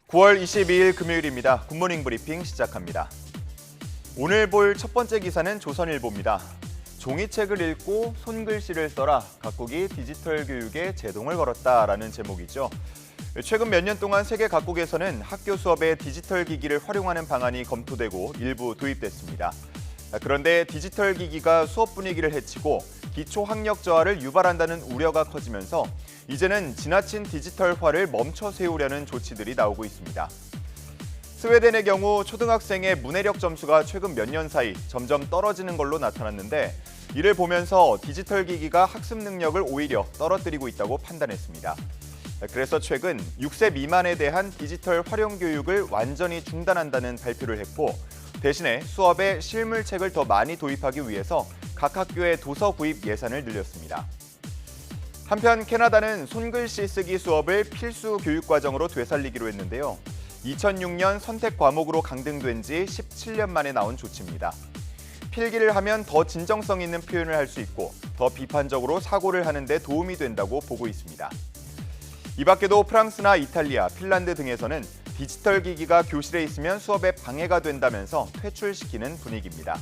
9월 22일 금요일입니다. 굿모닝 브리핑 시작합니다. 오늘 볼 첫 번째 기사는 조선일보입니다. 종이책을 읽고 손글씨를 써라. 각국이 디지털 교육에 제동을 걸었다라는 제목이죠. 최근 몇 년 동안 세계 각국에서는 학교 수업에 디지털 기기를 활용하는 방안이 검토되고 일부 도입됐습니다. 그런데 디지털 기기가 수업 분위기를 해치고 기초 학력 저하를 유발한다는 우려가 커지면서 이제는 지나친 디지털화를 멈춰 세우려는 조치들이 나오고 있습니다. 스웨덴의 경우 초등학생의 문해력 점수가 최근 몇 년 사이 점점 떨어지는 걸로 나타났는데 이를 보면서 디지털 기기가 학습 능력을 오히려 떨어뜨리고 있다고 판단했습니다. 그래서 최근 6세 미만에 대한 디지털 활용 교육을 완전히 중단한다는 발표를 했고 대신에 수업에 실물책을 더 많이 도입하기 위해서 각 학교의 도서 구입 예산을 늘렸습니다. 한편 캐나다는 손글씨 쓰기 수업을 필수 교육과정으로 되살리기로 했는데요. 2006년 선택 과목으로 강등된 지 17년 만에 나온 조치입니다. 필기를 하면 더 진정성 있는 표현을 할 수 있고 더 비판적으로 사고를 하는 데 도움이 된다고 보고 있습니다. 이 밖에도 프랑스나 이탈리아, 핀란드 등에서는 디지털 기기가 교실에 있으면 수업에 방해가 된다면서 퇴출시키는 분위기입니다.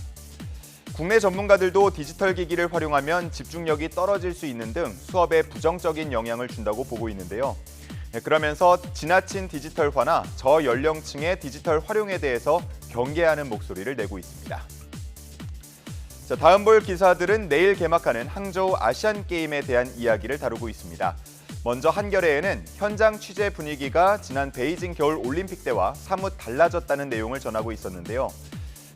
국내 전문가들도 디지털 기기를 활용하면 집중력이 떨어질 수 있는 등 수업에 부정적인 영향을 준다고 보고 있는데요. 그러면서 지나친 디지털화나 저연령층의 디지털 활용에 대해서 경계하는 목소리를 내고 있습니다. 자, 다음 볼 기사들은 내일 개막하는 항저우 아시안게임에 대한 이야기를 다루고 있습니다. 먼저 한겨레에는 현장 취재 분위기가 지난 베이징 겨울 올림픽 때와 사뭇 달라졌다는 내용을 전하고 있었는데요.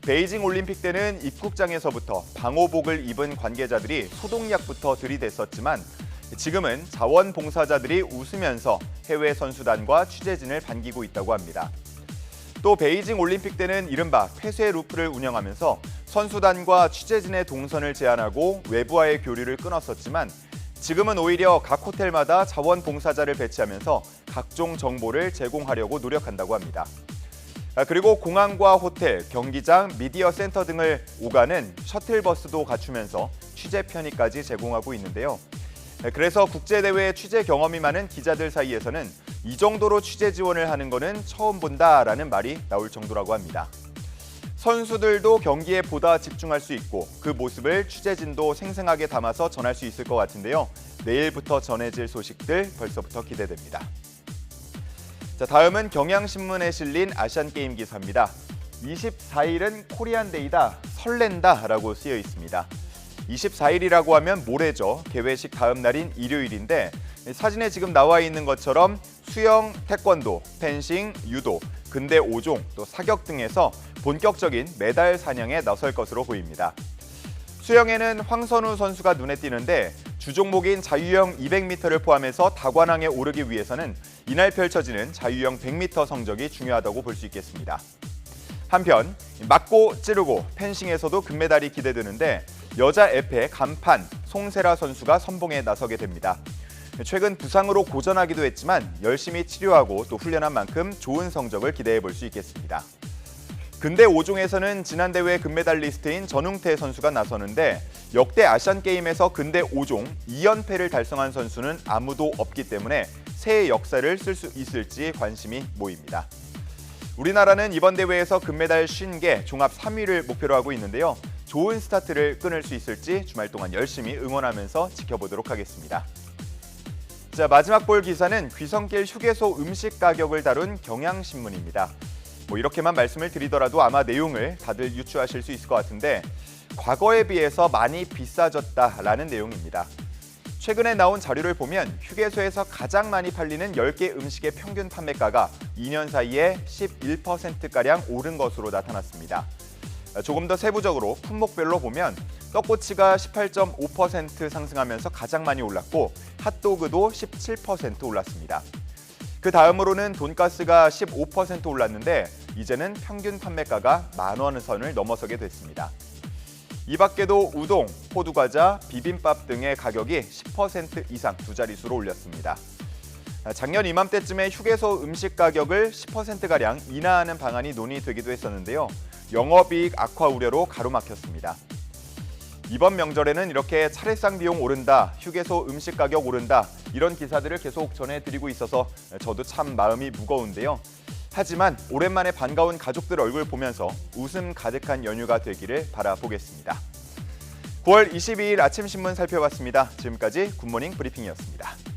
베이징 올림픽 때는 입국장에서부터 방호복을 입은 관계자들이 소독약부터 들이댔었지만 지금은 자원봉사자들이 웃으면서 해외 선수단과 취재진을 반기고 있다고 합니다. 또 베이징 올림픽 때는 이른바 폐쇄 루프를 운영하면서 선수단과 취재진의 동선을 제한하고 외부와의 교류를 끊었었지만 지금은 오히려 각 호텔마다 자원봉사자를 배치하면서 각종 정보를 제공하려고 노력한다고 합니다. 그리고 공항과 호텔, 경기장, 미디어 센터 등을 오가는 셔틀버스도 갖추면서 취재 편의까지 제공하고 있는데요. 그래서 국제대회 취재 경험이 많은 기자들 사이에서는 이 정도로 취재 지원을 하는 거는 처음 본다라는 말이 나올 정도라고 합니다. 선수들도 경기에 보다 집중할 수 있고 그 모습을 취재진도 생생하게 담아서 전할 수 있을 것 같은데요. 내일부터 전해질 소식들 벌써부터 기대됩니다. 자, 다음은 경향신문에 실린 아시안게임 기사입니다. 24일은 코리안데이다, 설렌다라고 쓰여 있습니다. 24일이라고 하면 모레죠. 개회식 다음 날인 일요일인데 사진에 지금 나와 있는 것처럼 수영, 태권도, 펜싱, 유도, 근대 5종, 또 사격 등에서 본격적인 메달 사냥에 나설 것으로 보입니다. 수영에는 황선우 선수가 눈에 띄는데 주종목인 자유형 200m를 포함해서 다관왕에 오르기 위해서는 이날 펼쳐지는 자유형 100m 성적이 중요하다고 볼 수 있겠습니다. 한편 맞고 찌르고 펜싱에서도 금메달이 기대되는데 여자 에페 간판 송세라 선수가 선봉에 나서게 됩니다. 최근 부상으로 고전하기도 했지만 열심히 치료하고 또 훈련한 만큼 좋은 성적을 기대해 볼 수 있겠습니다. 근대 5종에서는 지난 대회 금메달리스트인 전웅태 선수가 나서는데 역대 아시안게임에서 근대 5종 2연패를 달성한 선수는 아무도 없기 때문에 새 역사를 쓸 수 있을지 관심이 모입니다. 우리나라는 이번 대회에서 금메달 50개, 종합 3위를 목표로 하고 있는데요. 좋은 스타트를 끊을 수 있을지 주말 동안 열심히 응원하면서 지켜보도록 하겠습니다. 자, 마지막 볼 기사는 귀성길 휴게소 음식 가격을 다룬 경향신문입니다. 이렇게만 말씀을 드리더라도 아마 내용을 다들 유추하실 수 있을 것 같은데 과거에 비해서 많이 비싸졌다라는 내용입니다. 최근에 나온 자료를 보면 휴게소에서 가장 많이 팔리는 10개 음식의 평균 판매가가 2년 사이에 11%가량 오른 것으로 나타났습니다. 조금 더 세부적으로 품목별로 보면 떡꼬치가 18.5% 상승하면서 가장 많이 올랐고 핫도그도 17% 올랐습니다. 그 다음으로는 돈가스가 15% 올랐는데 이제는 평균 판매가가 10,000원 선을 넘어서게 됐습니다. 이 밖에도 우동, 호두과자, 비빔밥 등의 가격이 10% 이상 두 자릿수로 올렸습니다. 작년 이맘때쯤에 휴게소 음식 가격을 10%가량 인하하는 방안이 논의되기도 했었는데요. 영업이익 악화 우려로 가로막혔습니다. 이번 명절에는 이렇게 차례상 비용 오른다, 휴게소 음식 가격 오른다 이런 기사들을 계속 전해드리고 있어서 저도 참 마음이 무거운데요. 하지만 오랜만에 반가운 가족들 얼굴 보면서 웃음 가득한 연휴가 되기를 바라보겠습니다. 9월 22일 아침 신문 살펴봤습니다. 지금까지 굿모닝 브리핑이었습니다.